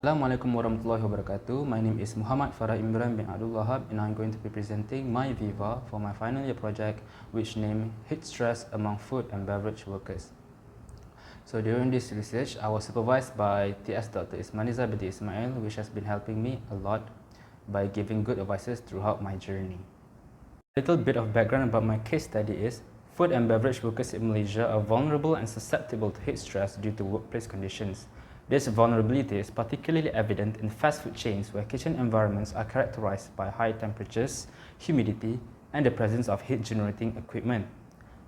Assalamualaikum warahmatullahi wabarakatuh. My name is Muhammad Farah Imran bin Abdul Wahab, and I'm going to be presenting my VIVA for my final year project, which named Heat Stress Among Food and Beverage Workers. So during this research, I was supervised by TS Dr. Ismaniza binti Ismail, which has been helping me a lot by giving good advices throughout my journey. A little bit of background about my case study is, food and beverage workers in Malaysia are vulnerable and susceptible to heat stress due to workplace conditions. This vulnerability is particularly evident in fast food chains where kitchen environments are characterized by high temperatures, humidity, and the presence of heat-generating equipment.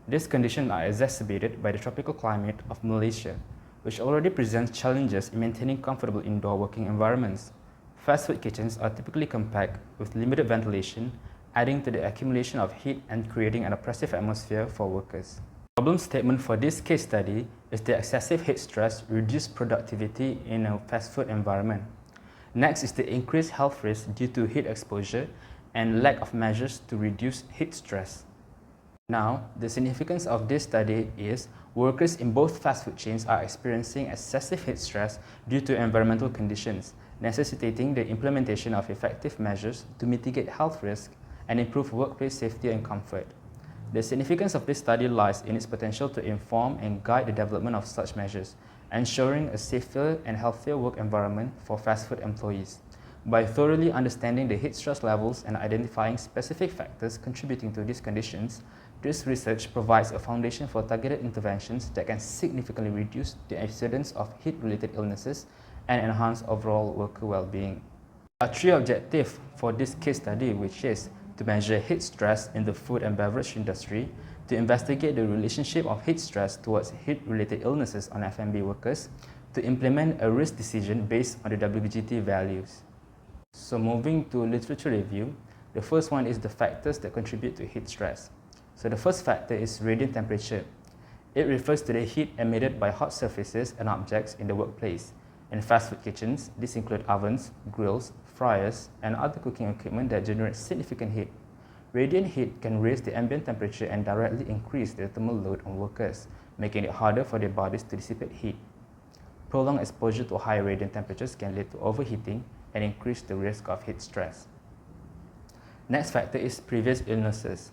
These conditions are exacerbated by the tropical climate of Malaysia, which already presents challenges in maintaining comfortable indoor working environments. Fast food kitchens are typically compact with limited ventilation, adding to the accumulation of heat and creating an oppressive atmosphere for workers. The problem statement for this case study is that excessive heat stress reduces productivity in a fast food environment. Next is the increased health risk due to heat exposure and lack of measures to reduce heat stress. Now, the significance of this study is workers in both fast food chains are experiencing excessive heat stress due to environmental conditions, necessitating the implementation of effective measures to mitigate health risks and improve workplace safety and comfort. The significance of this study lies in its potential to inform and guide the development of such measures, ensuring a safer and healthier work environment for fast food employees. By thoroughly understanding the heat stress levels and identifying specific factors contributing to these conditions, this research provides a foundation for targeted interventions that can significantly reduce the incidence of heat-related illnesses and enhance overall worker well-being. There are three objectives for this case study, which is to measure heat stress in the food and beverage industry, to investigate the relationship of heat stress towards heat-related illnesses on F&B workers, to implement a risk decision based on the WGT values. So moving to literature review, the first one is the factors that contribute to heat stress. So the first factor is radiant temperature. It refers to the heat emitted by hot surfaces and objects in the workplace. In fast food kitchens, these include ovens, grills, fryers, and other cooking equipment that generate significant heat. Radiant heat can raise the ambient temperature and directly increase the thermal load on workers, making it harder for their bodies to dissipate heat. Prolonged exposure to high radiant temperatures can lead to overheating and increase the risk of heat stress. Next factor is previous illnesses.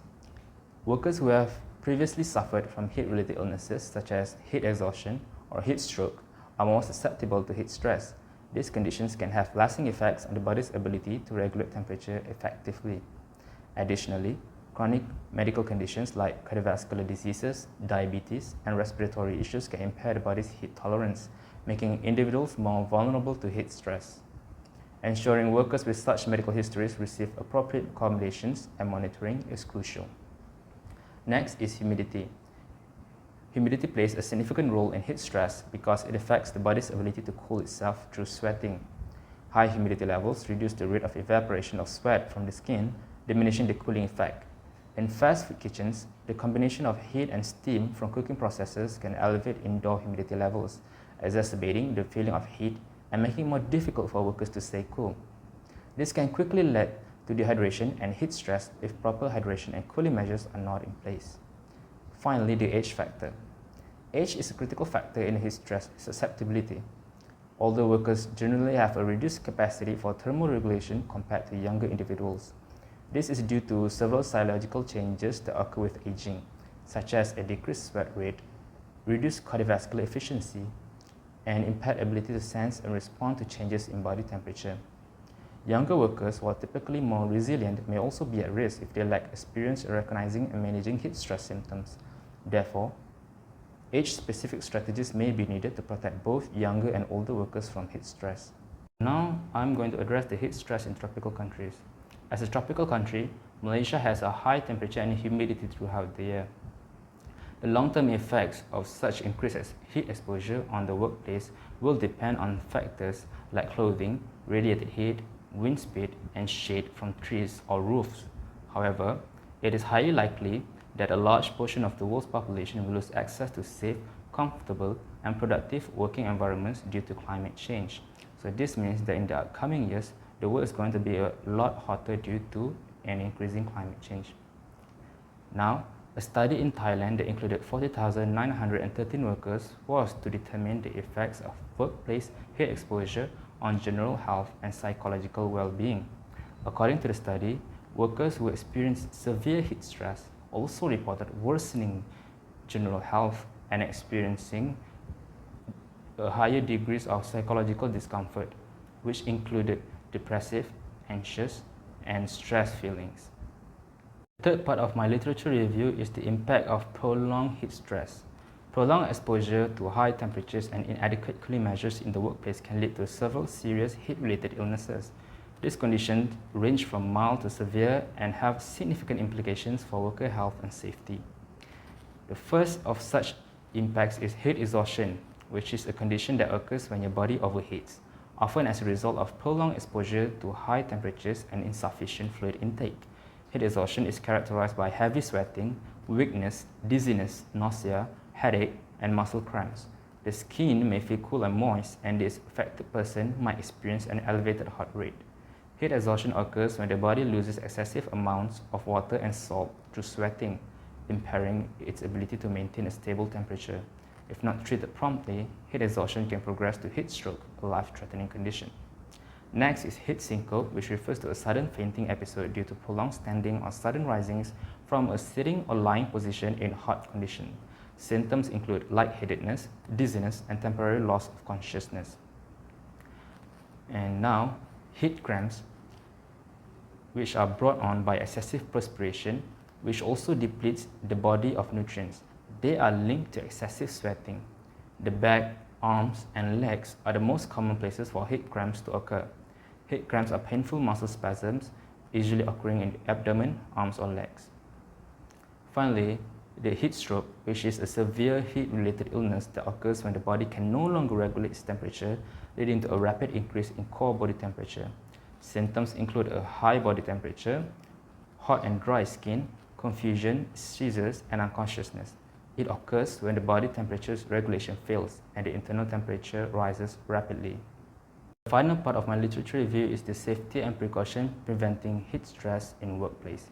Workers who have previously suffered from heat-related illnesses such as heat exhaustion or heat stroke are more susceptible to heat stress. These conditions can have lasting effects on the body's ability to regulate temperature effectively. Additionally, chronic medical conditions like cardiovascular diseases, diabetes, and respiratory issues can impair the body's heat tolerance, making individuals more vulnerable to heat stress. Ensuring workers with such medical histories receive appropriate accommodations and monitoring is crucial. Next is humidity. Humidity plays a significant role in heat stress because it affects the body's ability to cool itself through sweating. High humidity levels reduce the rate of evaporation of sweat from the skin, diminishing the cooling effect. In fast food kitchens, the combination of heat and steam from cooking processes can elevate indoor humidity levels, exacerbating the feeling of heat and making it more difficult for workers to stay cool. This can quickly lead to dehydration and heat stress if proper hydration and cooling measures are not in place. Finally, the age factor. Age is a critical factor in heat stress susceptibility. Older workers generally have a reduced capacity for thermal regulation compared to younger individuals. This is due to several physiological changes that occur with aging, such as a decreased sweat rate, reduced cardiovascular efficiency, and impaired ability to sense and respond to changes in body temperature. Younger workers, while typically more resilient, may also be at risk if they lack experience in recognizing and managing heat stress symptoms. Therefore, age-specific strategies may be needed to protect both younger and older workers from heat stress. Now, I'm going to address the heat stress in tropical countries. As a tropical country, Malaysia has a high temperature and humidity throughout the year. The long-term effects of such increased heat exposure on the workplace will depend on factors like clothing, radiated heat, wind speed, and shade from trees or roofs. However, it is highly likely that a large portion of the world's population will lose access to safe, comfortable, and productive working environments due to climate change. So this means that in the upcoming years, the world is going to be a lot hotter due to an increasing climate change. Now, a study in Thailand that included 40,913 workers was to determine the effects of workplace heat exposure on general health and psychological well-being. According to the study, workers who experienced severe heat stress also reported worsening general health and experiencing higher degrees of psychological discomfort, which included depressive, anxious, and stress feelings. The third part of my literature review is the impact of prolonged heat stress. Prolonged exposure to high temperatures and inadequate cooling measures in the workplace can lead to several serious heat-related illnesses. These conditions range from mild to severe and have significant implications for worker health and safety. The first of such impacts is heat exhaustion, which is a condition that occurs when your body overheats, often as a result of prolonged exposure to high temperatures and insufficient fluid intake. Heat exhaustion is characterized by heavy sweating, weakness, dizziness, nausea, headache, and muscle cramps. The skin may feel cool and moist, and the affected person might experience an elevated heart rate. Heat exhaustion occurs when the body loses excessive amounts of water and salt through sweating, impairing its ability to maintain a stable temperature. If not treated promptly, heat exhaustion can progress to heat stroke, a life-threatening condition. Next is heat syncope, which refers to a sudden fainting episode due to prolonged standing or sudden risings from a sitting or lying position in hot condition. Symptoms include lightheadedness, dizziness, and temporary loss of consciousness. And now, heat cramps, which are brought on by excessive perspiration, which also depletes the body of nutrients. They are linked to excessive sweating. The back, arms, and legs are the most common places for heat cramps to occur. Heat cramps are painful muscle spasms, usually occurring in the abdomen, arms, or legs. Finally, the heat stroke, which is a severe heat-related illness that occurs when the body can no longer regulate its temperature, leading to a rapid increase in core body temperature. Symptoms include a high body temperature, hot and dry skin, confusion, seizures, and unconsciousness. It occurs when the body temperature regulation fails and the internal temperature rises rapidly. The final part of my literature review is the safety and precaution preventing heat stress in workplace.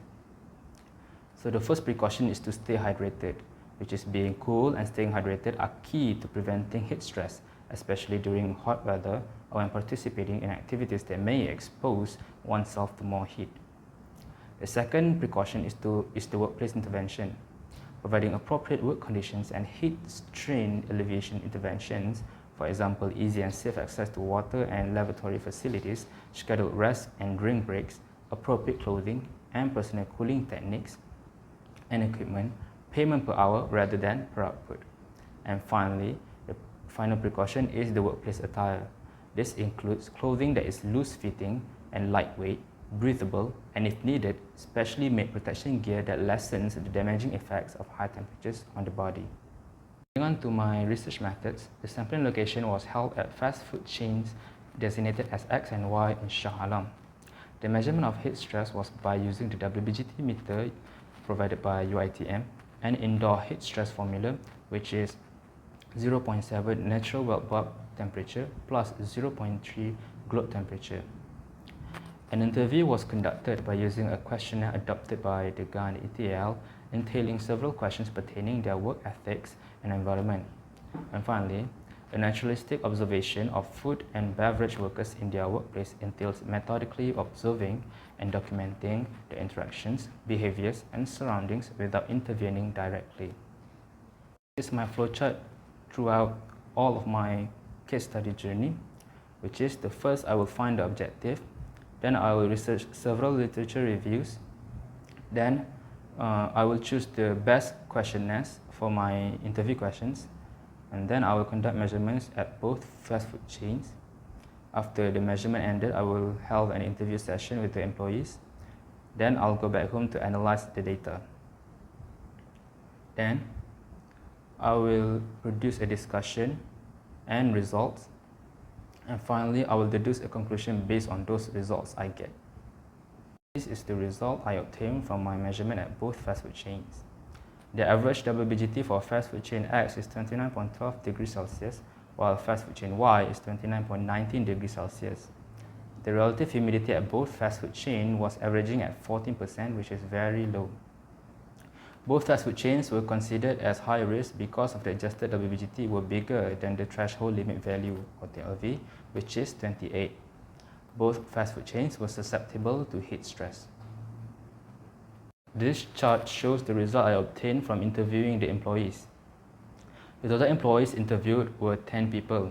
So the first precaution is to stay hydrated, which is being cool and staying hydrated are key to preventing heat stress, especially during hot weather or when participating in activities that may expose oneself to more heat. The second precaution is the workplace intervention, providing appropriate work conditions and heat strain alleviation interventions, for example, easy and safe access to water and lavatory facilities, scheduled rest and drink breaks, appropriate clothing and personal cooling techniques and equipment, payment per hour rather than per output. And finally, the final precaution is the workplace attire. This includes clothing that is loose-fitting and lightweight, breathable, and if needed, specially made protection gear that lessens the damaging effects of high temperatures on the body. Moving on to my research methods, the sampling location was held at fast food chains designated as X and Y in Shah. The measurement of heat stress was by using the WBGT meter provided by UITM, an indoor heat stress formula, which is 0.7 natural wet bulb temperature plus 0.3 globe temperature. An interview was conducted by using a questionnaire adopted by the GAN ETL, entailing several questions pertaining their work ethics and environment. And finally, a naturalistic observation of food and beverage workers in their workplace entails methodically observing and documenting the interactions, behaviors, and surroundings without intervening directly. This is my flowchart throughout all of my case study journey, which is the first I will find the objective, then I will research several literature reviews, then I will choose the best questionnaires for my interview questions, and then I will conduct measurements at both fast food chains. After the measurement ended, I will hold an interview session with the employees. Then I'll go back home to analyze the data. Then I will produce a discussion and results. And finally, I will deduce a conclusion based on those results I get. This is the result I obtained from my measurement at both fast food chains. The average WBGT for fast food chain X is 29.12 degrees Celsius, while fast food chain Y is 29.19 degrees Celsius. The relative humidity at both fast food chains was averaging at 14%, which is very low. Both fast food chains were considered as high risk because of the adjusted WBGT were bigger than the threshold limit value, or TLV, which is 28. Both fast food chains were susceptible to heat stress. This chart shows the result I obtained from interviewing the employees. The total employees interviewed were 10 people.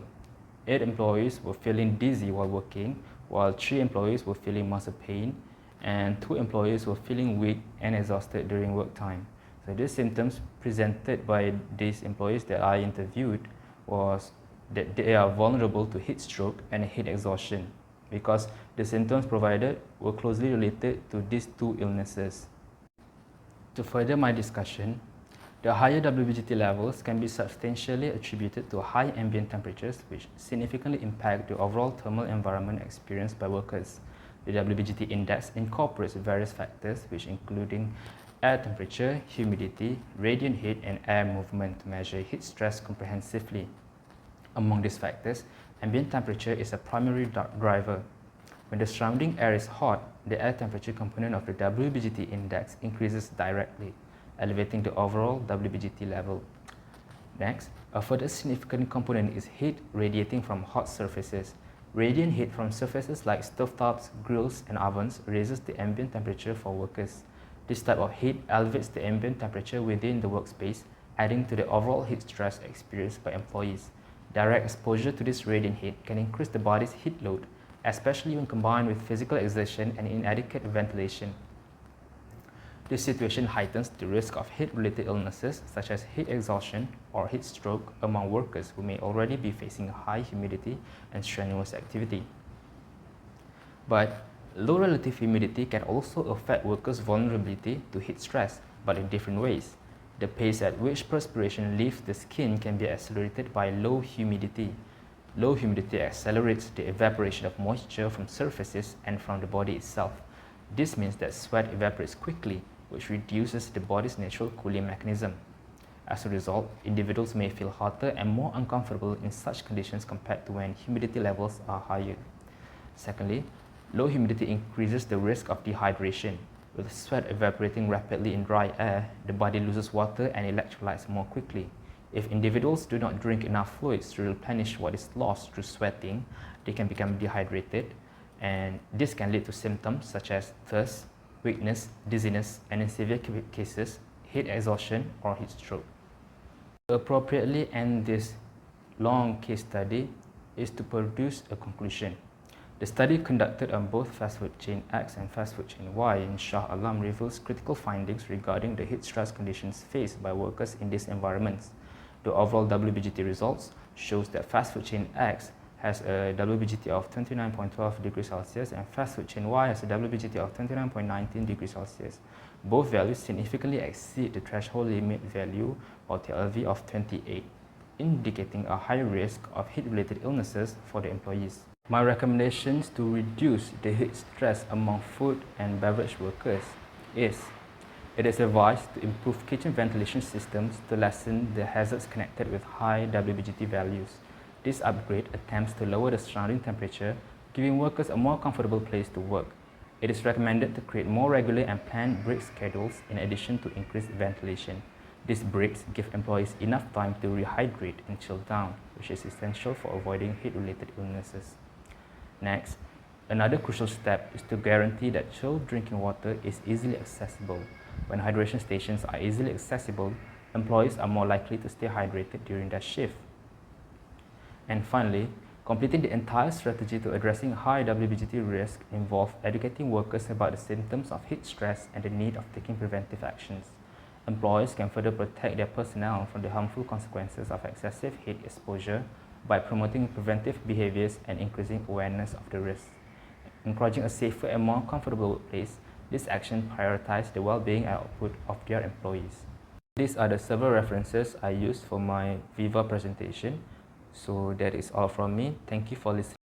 8 employees were feeling dizzy while working, while 3 employees were feeling muscle pain, and 2 employees were feeling weak and exhausted during work time. So these symptoms presented by these employees that I interviewed was that they are vulnerable to heat stroke and heat exhaustion because the symptoms provided were closely related to these two illnesses. To further my discussion, the higher WBGT levels can be substantially attributed to high ambient temperatures which significantly impact the overall thermal environment experienced by workers. The WBGT index incorporates various factors which including air temperature, humidity, radiant heat, and air movement to measure heat stress comprehensively. Among these factors, ambient temperature is a primary driver. When the surrounding air is hot, the air temperature component of the WBGT index increases directly, elevating the overall WBGT level. Next, a further significant component is heat radiating from hot surfaces. Radiant heat from surfaces like stovetops, grills, and ovens raises the ambient temperature for workers. This type of heat elevates the ambient temperature within the workspace, adding to the overall heat stress experienced by employees. Direct exposure to this radiant heat can increase the body's heat load, especially when combined with physical exertion and inadequate ventilation. This situation heightens the risk of heat-related illnesses such as heat exhaustion or heat stroke among workers who may already be facing high humidity and strenuous activity. But low relative humidity can also affect workers' vulnerability to heat stress, but in different ways. The pace at which perspiration leaves the skin can be accelerated by low humidity. Low humidity accelerates the evaporation of moisture from surfaces and from the body itself. This means that sweat evaporates quickly, which reduces the body's natural cooling mechanism. As a result, individuals may feel hotter and more uncomfortable in such conditions compared to when humidity levels are higher. Secondly, low humidity increases the risk of dehydration. With sweat evaporating rapidly in dry air, the body loses water and electrolytes more quickly. If individuals do not drink enough fluids to replenish what is lost through sweating, they can become dehydrated, and this can lead to symptoms such as thirst, weakness, dizziness, and in severe cases, heat exhaustion or heat stroke. To appropriately end this long case study is to produce a conclusion. The study conducted on both fast food chain X and fast food chain Y in Shah Alam reveals critical findings regarding the heat stress conditions faced by workers in these environments. The overall WBGT results shows that fast food chain X has a WBGT of 29.12 degrees Celsius and fast food chain Y has a WBGT of 29.19 degrees Celsius. Both values significantly exceed the threshold limit value or TLV of 28, indicating a high risk of heat-related illnesses for the employees. My recommendations to reduce the heat stress among food and beverage workers is: it is advised to improve kitchen ventilation systems to lessen the hazards connected with high WBGT values. This upgrade attempts to lower the surrounding temperature, giving workers a more comfortable place to work. It is recommended to create more regular and planned break schedules in addition to increased ventilation. These breaks give employees enough time to rehydrate and chill down, which is essential for avoiding heat-related illnesses. Next, another crucial step is to guarantee that chilled drinking water is easily accessible. When hydration stations are easily accessible, employees are more likely to stay hydrated during their shift. And finally, completing the entire strategy to addressing high WBGT risk involves educating workers about the symptoms of heat stress and the need of taking preventive actions. Employees can further protect their personnel from the harmful consequences of excessive heat exposure by promoting preventive behaviors and increasing awareness of the risks. Encouraging a safer and more comfortable workplace, this action prioritizes the well-being and output of their employees. These are the several references I used for my VIVA presentation. So that is all from me. Thank you for listening.